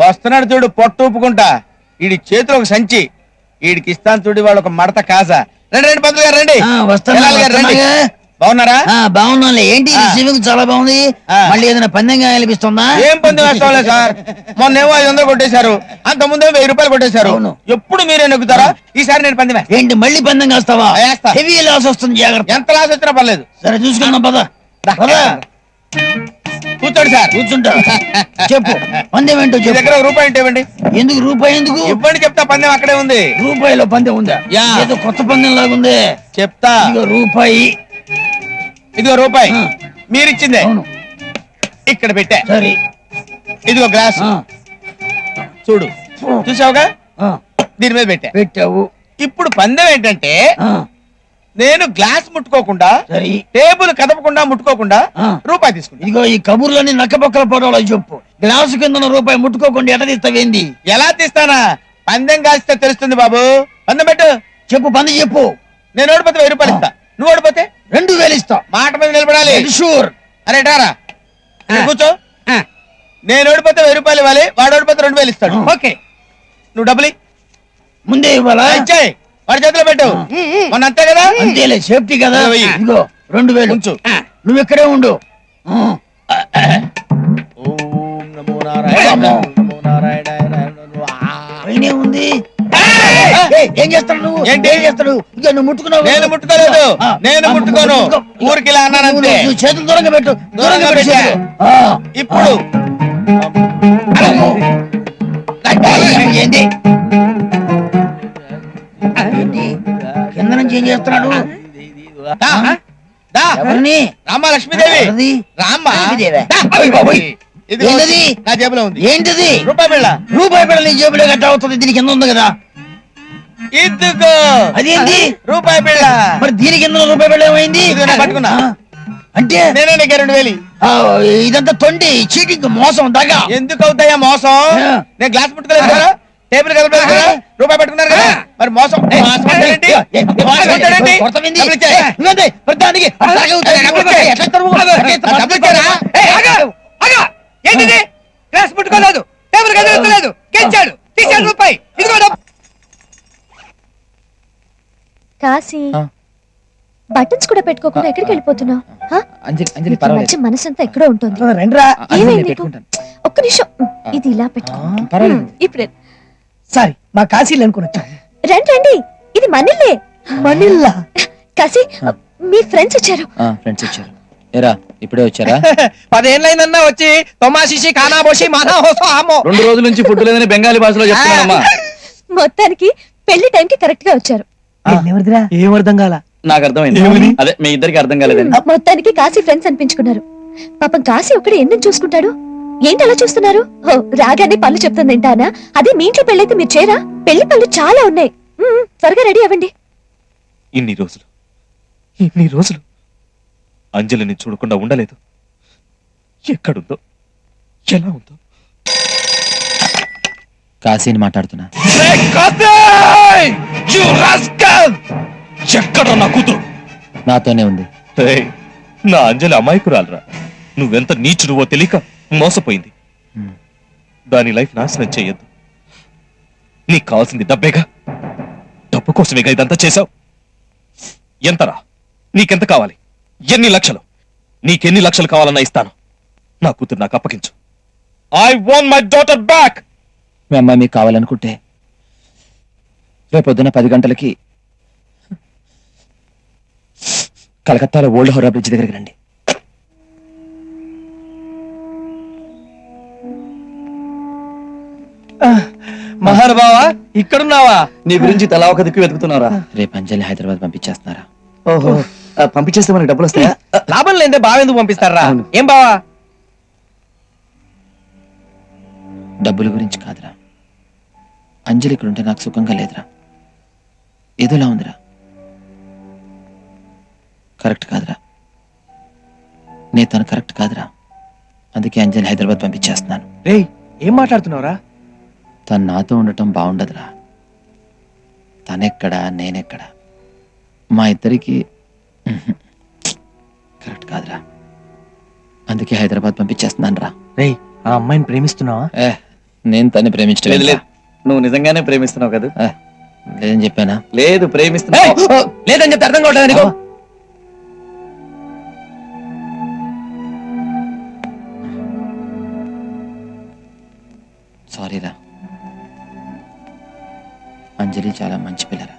వస్తున్నాడు చూడు, పొట్టు ఊపుకుంటా. ఈడి చేతిలో ఒక సంచి, ఈడికి ఇస్తాను చూడు వాళ్ళు ఒక మడత కాసా. రండి రండి పంతులు గారు రండి. రండి. బాగున్నారా? బాగున్నా. ఏంటి స్విమ్మింగ్ చాలా బాగుంది. మళ్ళీ ఏదైనా పందెంగా అనిపిస్తుందా? ఏం పందెం వేస్తాం లేదు సార్. మొన్నేమో 500 కొట్టేశారు, అంత ముందేమో 1000 రూపాయలు కొట్టేశారు. ఎప్పుడు మీరే నెగ్గుతారా? ఈసారి నేను పందెం. ఏంటి మళ్ళీ పందెం వేస్తావా? హెవీ లాస్ వస్తుంది, జాగ్రత్త. ఎంత లాస్ వచ్చినా పర్లేదు. సరే చూసుకుందాం పద. కూర్చోండి సార్. కూర్చుంటా. చెప్పు పందెం ఏంటో చెప్పు. దగ్గర రూపాయి ఉంటే ఇవ్వండి. ఎందుకు రూపాయి? ఎందుకు ఇవ్వండి, చెప్తా. పందెం అక్కడే ఉంది. రూపాయిలో పందెం ఉందా? ఏదో కొత్త పందెం లాగుంది. చెప్తా. రూపాయి. ఇదిగో రూపాయి మీరిచ్చిందే, ఇక్కడ పెట్టా. సరే ఇదిగో గ్లాస్ చూడు, చూసావుగా, దీని మీద పెట్టావు. ఇప్పుడు పందెం ఏంటంటే నేను గ్లాస్ ముట్టుకోకుండా, టేబుల్ కదపకుండా ముట్టుకోకుండా రూపాయి తీసుకుంటా. ఇదిగో ఈ కబుర్లని నక్కపక్కల పోవడం చెప్పు. గ్లాసు కింద రూపాయి ముట్టుకోకుండా ఎట తీస్తావేంది? ఎలా తీస్తానా? పందెం కాస్తే తెలుస్తుంది బాబు. పందెం పెట్టు. చెప్పు పందెం చెప్పు. నేను ఓడిపోతే 1000 రూపాయలు ఇస్తా, నువ్వు ఓడిపోతే 2000 ఇస్తా. మాట మీద నిలబడాలి. షూర్. అరే టారా కూర్చో. నేను ఓడిపోతే 1000 రూపాయలు ఇవ్వాలి, వాడు ఓడిపోతే 2000 ఇస్తాడు. ఓకే, నువ్వు డబ్బులు ముందే ఇవ్వాలా? ఇచ్చాయి, వాడి చేతిలో పెట్టు. మొన్న అంతే కదా? అంతేలే, సేఫ్టీ కదా. ఇదిగో 2000 ఉంచు. నువ్వు ఇక్కడే ఉండు. ఓం నమో నారాయణ, నమో నారాయణ. పైనే ఉంది. ఏం చేస్తాడు నువ్వు? ఏంటి ఏం చేస్తాడు? ఇక నువ్వు ముట్టుకున్నావు. నేను ముట్టుకోలేదు, నేను ముట్టుకోను. ఊరికి ఇలా అన్నానంతే. చేతులు దూరంగా పెట్టు. దూరంగా పెట్టు. ఇప్పుడు ఏంటి కింద నుంచి ఏం చేస్తున్నాడు? ఎవరిని? రామ్మ లక్ష్మీదేవి. రామ్మ నా జేబులో ఉంది. ఏంటిది? రూపాయి బిళ్ళ. రూపాయి బిళ్ళ నీ జేబులో గట్ట అవుతుంది. దీని కింద ఉంది కదా. ఇదిగో అదేంటి? రూపాయి బిళ్ళ. మరి దీని కింద రూపాయి బిళ్ళ ఏమైంది? పట్టుకున్నా అంటే నేనే 2000. ఇదంతా తొండి, చీటింగ్, మోసం, దగా. ఎందుకు అవుతాయా మోసం? నేను గ్లాస్ ముట్టుకోలేదు కదా, టేబుల్ కలపలేదు కదా, రూపాయి పట్టుకున్నారు కదా, మరి మోసం. ఏంటిది? గ్లాస్ ముట్టుకోలేదు, టేబుల్ కదలలేదు, గెలిచాడు, తీసాడు రూపాయి. ఇదిగో కాశీ, బటన్స్ కూడా పెట్టుకోకుండా ఎక్కడికి వెళ్ళిపోతున్నావు? మనసంతా ఎక్కడో ఉంటుంది. ఒక్క నిమిషం, ఇది ఇలా పెట్టుకో. ఇప్పుడు సారీ, మా కాశీలు అనుకున్నా. రండి రండి, ఇది మనిల్లే. మనిల్లా? కాశీ, మీ ఫ్రెండ్స్ వచ్చారు. ఏరా ఇప్పుడే వచ్చారా? 10 ఏళ్ళైందన్నా వచ్చి. తొమాషిషి కానాబోషి మానా హోసో ఆమో. 2 రోజుల నుంచి ఫుడ్ లేదని బెంగాలీ భాషలో చెప్తున్నానమ్మా. మొత్తానికి పెళ్లి టైంకి కరెక్ట్ గా వచ్చారు. ఏం అర్థం కాల? నాకు అర్థమైంది. అదే మీ ఇద్దరికి అర్థం కాలేదని. మొత్తానికి కాశీ ఫ్రెండ్స్ అనిపించుకున్నారు. పాపం కాశీ ఒక్కడే ఎన్ని చూసుకుంటాడు? ఏంటి అలా చూస్తున్నారు? రాగానే పళ్ళు చెప్తుంది ఏంటానా? అదే మీ ఇంట్లో పెళ్ళైతే మీరు చేరా? పెళ్లి పళ్ళు చాలా ఉన్నాయి. త్వరగా రెడీ అవ్వండి. ఇన్ని రోజులు అంజలిని చూడకుండా ఉండలేదు. ఎక్కడుందో, ఎలా ఉందో. కాశీని మాట్లాడుతున్నా. ఎక్కడ నా కూతురు? నాతోనే ఉంది. నా అంజలి అమాయకురాలరా. నువ్వెంత నీచుడువో తెలియక మోసపోయింది. దాని లైఫ్ నాశనం చెయ్యొద్దు. నీకు కావాల్సింది డబ్బేగా, డబ్బు కోసమేగా ఇదంతా చేశావు. ఎంతరా? నీకెంత కావాలి? ఎన్ని లక్షలు? నీకెన్ని లక్షలు కావాలన్నా ఇస్తాను. నా కూతురు నాకు అప్పగించు. I want my daughter back. మీ అమ్మాయి మీకు కావాలనుకుంటే రేపొద్దున 10 గంటలకి కలకత్తాలో ఓల్డ్ హౌరా బ్రిడ్జ్ దగ్గరికి రండి. మహానుభావా, ఇక్కడున్నావా? నీ గురించి తలా ఒక దిక్కు వెతుకుతున్నారా? రేపు అంజలి హైదరాబాద్ పంపించేస్తున్నారా? ఓహో, పంపించేస్తే మనకి డబ్బులు వస్తాయా? లాభం లేదే బావ ఎందుకు పంపిస్తారా? ఏం బావా? డబ్బుల గురించి కాదురా, అంజలి ఇక్కడ ఉంటే నాకు సుఖంగా లేదురా. ఏదోలా ఉందిరా. కరెక్ట్ కాదురా, తను కరెక్ట్ కాదురా. అందుకే అంజలి హైదరాబాద్ పంపించేస్తున్నాను. రేయ్, ఏం మాట్లాడుతున్నావురా? తను నాతో ఉండటం బాగుండదురా. తనెక్కడా నేనెక్కడా, మా ఇద్దరికి కరెక్ట్ కాదురా. అందుకే హైదరాబాద్ పంపించేస్తున్నాను రా. రేయ్, ఆ అమ్మాయిని ప్రేమిస్తున్నావా? నేను తన్ని ప్రేమించడం లేదు లేదు, నువ్వు నిజంగానే ప్రేమిస్తున్నావు కదా? లేదని చెప్పానా? లేదు, ప్రేమిస్తున్నావు. లేదని చెప్తే అర్థం కావట్లేదు నీకు. సారీరా. అంజలి చాలా మంచి పిల్లరా,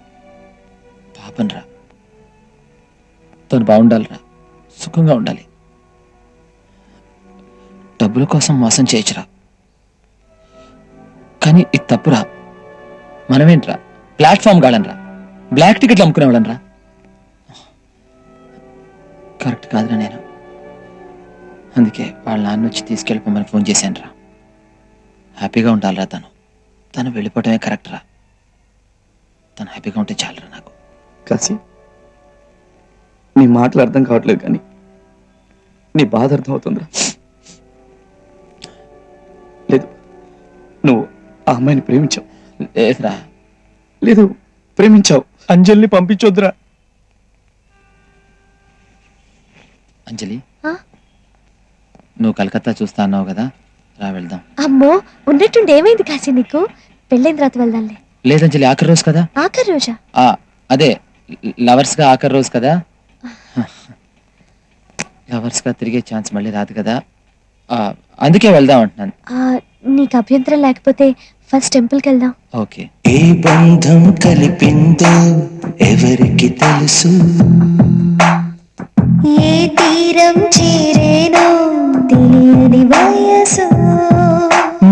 పాపనరా. తను బాగుండాలిరా, సుఖంగా ఉండాలి. డబ్బుల కోసం మోసం చేయొచ్చురా, కానీ ఇది తప్పురా. మనమేంట్రా ప్లాట్ఫామ్ గాడనరా, బ్లాక్ టికెట్లు అమ్ముకునేవాళ్ళనరా. కరెక్ట్ కాదురా నేను. అందుకే వాళ్ళ నాన్న వచ్చి తీసుకెళ్ళిపోమని ఫోన్ చేశాను రా. హ్యాపీగా ఉండాలిరా తను వెళ్ళిపోవటమే కరెక్ట్ రా. తను హ్యాపీగా ఉంటే చాలరా నాకు. కాశీ, నీ మాటలు అర్థం కావట్లేదు, కానీ నీ బాధ అర్థం అవుతుందిరా. లేదు, నువ్వు ఆ అమ్మాయిని ప్రేమించావు. లేదురా. లేదు, ప్రేమించావు. అంజలిని పంపించొద్దురా. అంజలి, ఆ? నువ్వు కలకత్తా చూస్తా అన్నావు కదా, రా వెళ్దాం. అమ్మో, ఉన్నట్టుండి ఏమైంది కాశీ నీకు? పెళ్ళైన తర్వాత వెళ్దాంలే. లేదంజలి, ఆఖరి రోజు కదా. ఆఖరి రోజా? అదే లవర్స్ గా ఆఖరి రోజు కదా. లవర్స్ గా తిరిగే ఛాన్స్ మళ్ళీ రాదు కదా, అందుకే వెళ్దాం అంటున్నాను. నీకు అభ్యంతరం లేకపోతే ఫస్ట్ టెంపుల్కి వెళ్దాం. ఓకే. ఏ బంధం కలిపిందో ఎవరికి తెలుసు, ఏ తీరం చేరేనో తెలియని వయసు,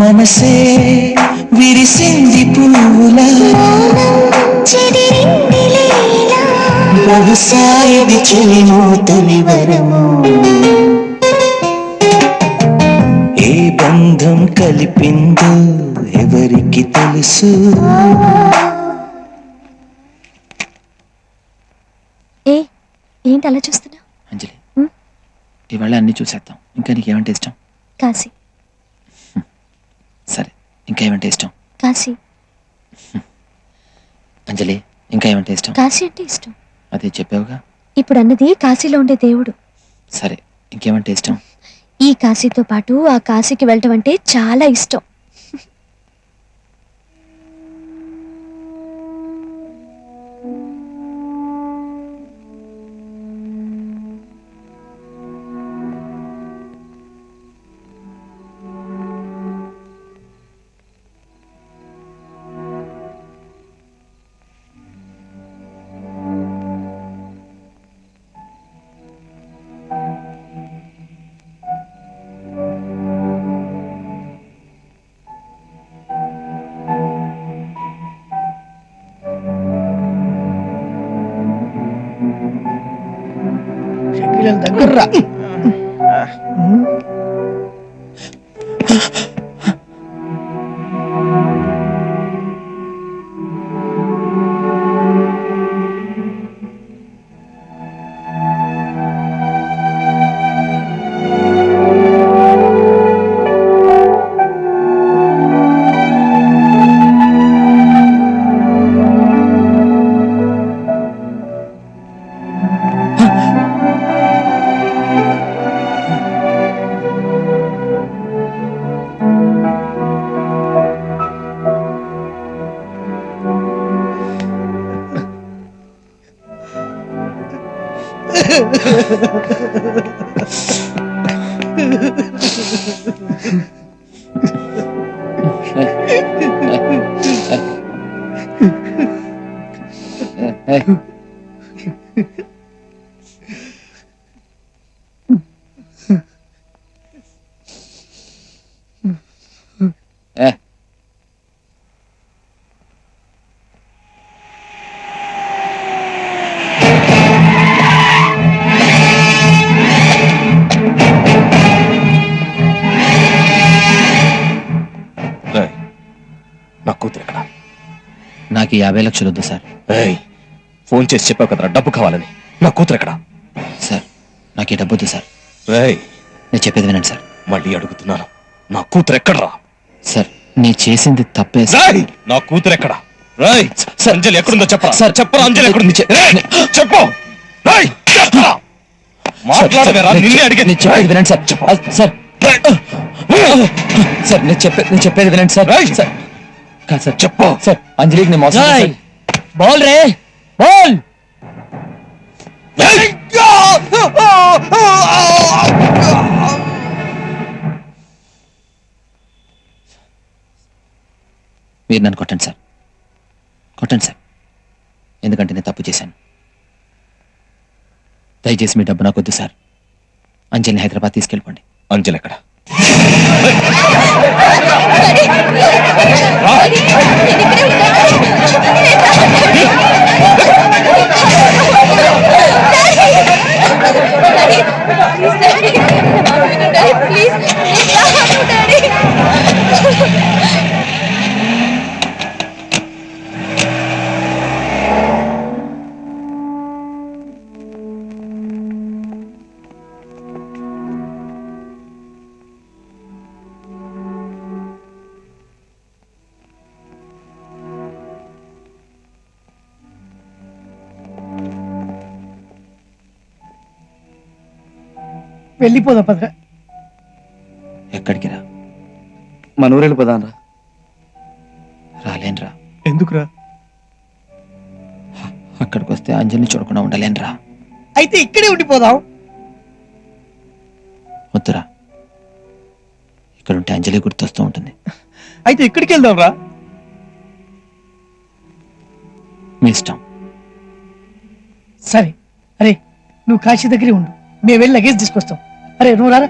మనసే విరిసింది పువ్వుల, బహుశా ఇది చెలిమో తొలి వరము. ఏ బంధం కలిపిందో ఎవరికి తెలుసు. ఏంటి అలా చూస్తున్నా? అంజలి, ఇవాళ అన్ని చూసేద్దాం. ఇంకా నీకేమంటే ఇష్టం? కాశీ. సరే, ఇంకా ఏమంటే ఇష్టం? కాశీ. అంజలి, ఇంకా ఏమంటే ఇష్టం? కాశీ అంటే ఇష్టం. అదే చెప్పావుగా. ఇప్పుడు అన్నది కాశీలో ఉండే దేవుడు. సరే, ఇంకేమంటే ఇష్టం? ఈ కాశీతో పాటు ఆ కాశీకి వెళ్ళటం అంటే చాలా ఇష్టం. దగ్గర రా. నా కూతురు ఎక్కడ? నాకు 50 లక్షలు వద్దు సార్. ఫోన్ చేసి చెప్పావు కదరా డబ్బు కావాలని. నా కూతురు ఎక్కడ? సార్, నాకు ఈ డబ్బు వద్దు సార్. నేను చెప్పేది వినండి సార్. మళ్ళీ అడుగుతున్నాను, నా కూతురు ఎక్కడరా? సార్, నీ చేసింది తప్పే సార్. నా కూతురు ఎక్కడ? అంజలి ఎక్కడుందో చెప్పరా? సార్, చెప్పరా అంజలి ఎక్కడుంది? చెప్పు. మాట్లాడవేరా? నిన్నే అడిగే. నేను చెప్పేది వినండి సార్. సార్ సార్ నేను చెప్పేది వినండి సార్. సార్ కాదు సార్, చెప్పు సార్. అంజలికి నేను మోసం చేశాను. బాల్ రే బాల్. మీరు నన్ను కొట్టండి సార్, కొట్టండి సార్. ఎందుకంటే నేను తప్పు చేశాను. దయచేసి మీ డబ్బు నాకు వద్దు సార్. అంజలిని హైదరాబాద్ తీసుకెళ్ళిపోండి. అంజలి ఎక్కడ? వెళ్ళిపోదా పదరా. ఎక్కడికి రా? మన ఊరు వెళ్ళిపోదాం రా. రాలేనురా. ఎందుకురా? అక్కడికి వస్తే అంజలిని చూడకుండా ఉండలేనురా. అయితే ఇక్కడే ఉండిపోదాం. వద్దురా, ఇక్కడ ఉంటే అంజలి గుర్తొస్తూ ఉంటుంది. అయితే ఇక్కడికి వెళ్దాం రా. మీ ఇష్టం. సరే, అరే నువ్వు కాశీ దగ్గరే ఉండు, మేము వెళ్ళి లగేజ్ తీసుకొస్తాం. అరే నువ్వు రారా.